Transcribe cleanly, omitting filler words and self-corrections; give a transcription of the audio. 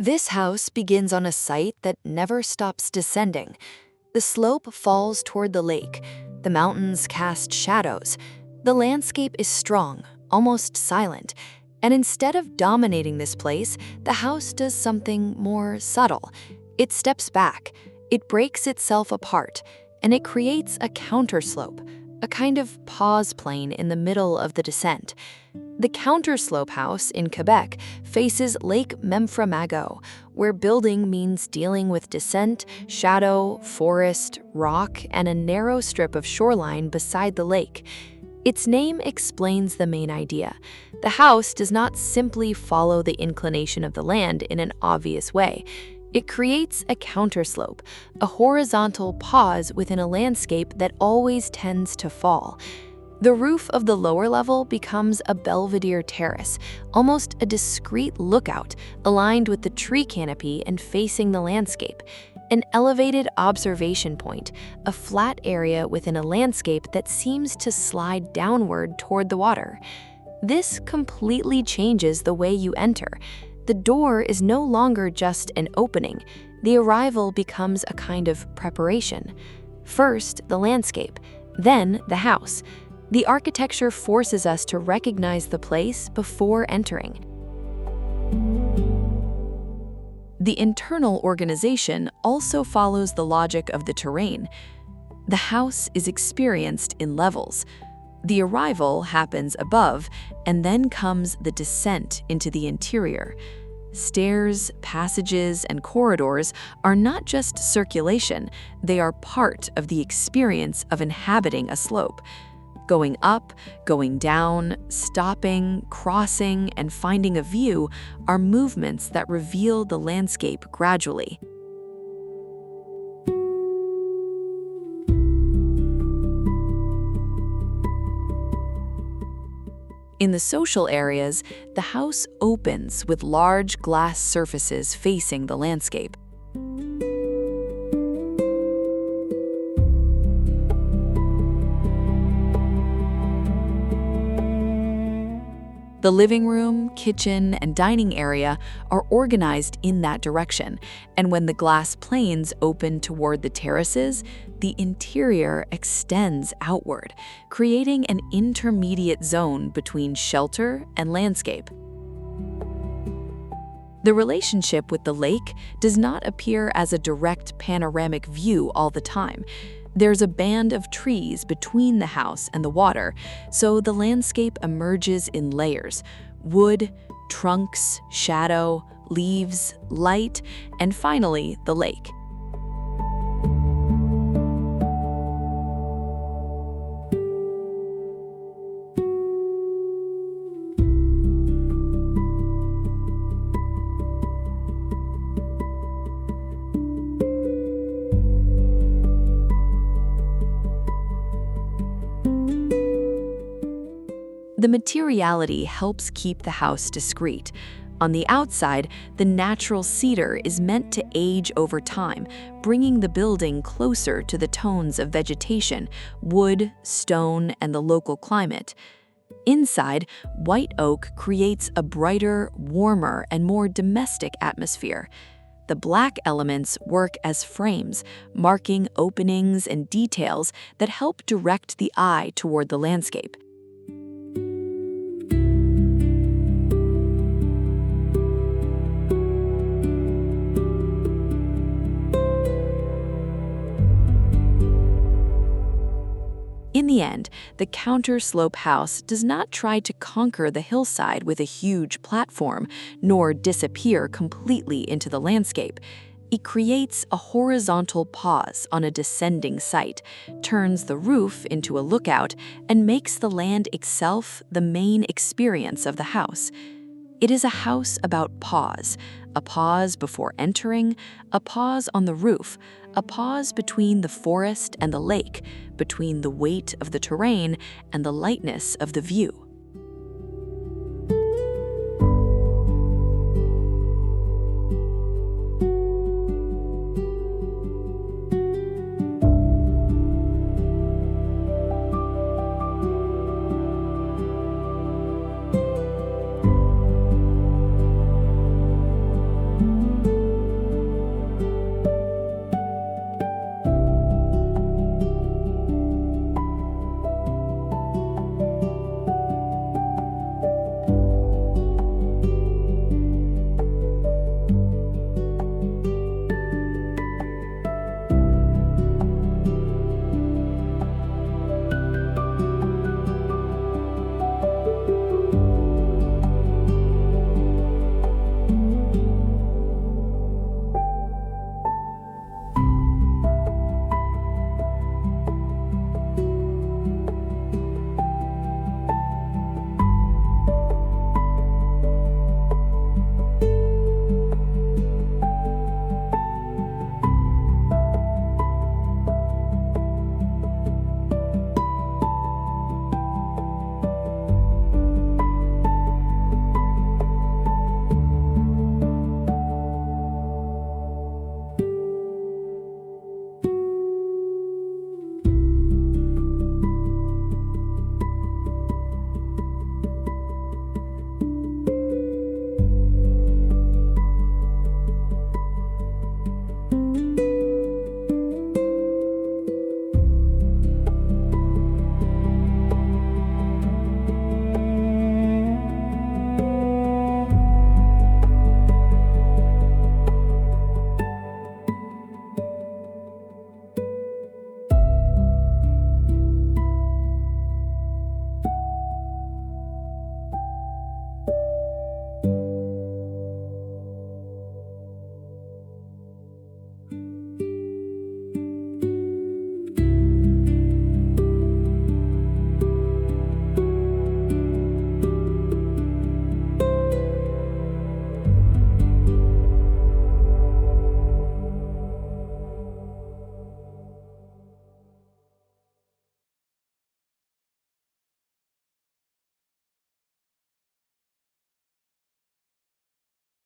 This house begins on a site that never stops descending. The slope falls toward the lake. The mountains cast shadows. The landscape is strong, almost silent. And instead of dominating this place, the house does something more subtle. It steps back. It breaks itself apart, and it creates a counterslope, a kind of pause plane in the middle of the descent. The counterslope house in Quebec faces Lake Memphremagog, where building means dealing with descent, shadow, forest, rock, and a narrow strip of shoreline beside the lake. Its name explains the main idea. The house does not simply follow the inclination of the land in an obvious way. It creates a counterslope, a horizontal pause within a landscape that always tends to fall. The roof of the lower level becomes a belvedere terrace, almost a discreet lookout, aligned with the tree canopy and facing the landscape. An elevated observation point, a flat area within a landscape that seems to slide downward toward the water. This completely changes the way you enter. The door is no longer just an opening. The arrival becomes a kind of preparation. First, the landscape, then the house. The architecture forces us to recognize the place before entering. The internal organization also follows the logic of the terrain. The house is experienced in levels. The arrival happens above, and then comes the descent into the interior. Stairs, passages, and corridors are not just circulation, they are part of the experience of inhabiting a slope. Going up, going down, stopping, crossing, and finding a view are movements that reveal the landscape gradually. In the social areas, the house opens with large glass surfaces facing the landscape. The living room, kitchen, and dining area are organized in that direction, and when the glass planes open toward the terraces, the interior extends outward, creating an intermediate zone between shelter and landscape. The relationship with the lake does not appear as a direct panoramic view all the time. There's a band of trees between the house and the water, so the landscape emerges in layers: wood, trunks, shadow, leaves, light, and finally, the lake. The materiality helps keep the house discreet. On the outside, the natural cedar is meant to age over time, bringing the building closer to the tones of vegetation, wood, stone, and the local climate. Inside, white oak creates a brighter, warmer, and more domestic atmosphere. The black elements work as frames, marking openings and details that help direct the eye toward the landscape. In the end, the counter-slope house does not try to conquer the hillside with a huge platform, nor disappear completely into the landscape. It creates a horizontal pause on a descending site, turns the roof into a lookout, and makes the land itself the main experience of the house. It is a house about pause, a pause before entering, a pause on the roof, a pause between the forest and the lake, between the weight of the terrain and the lightness of the view.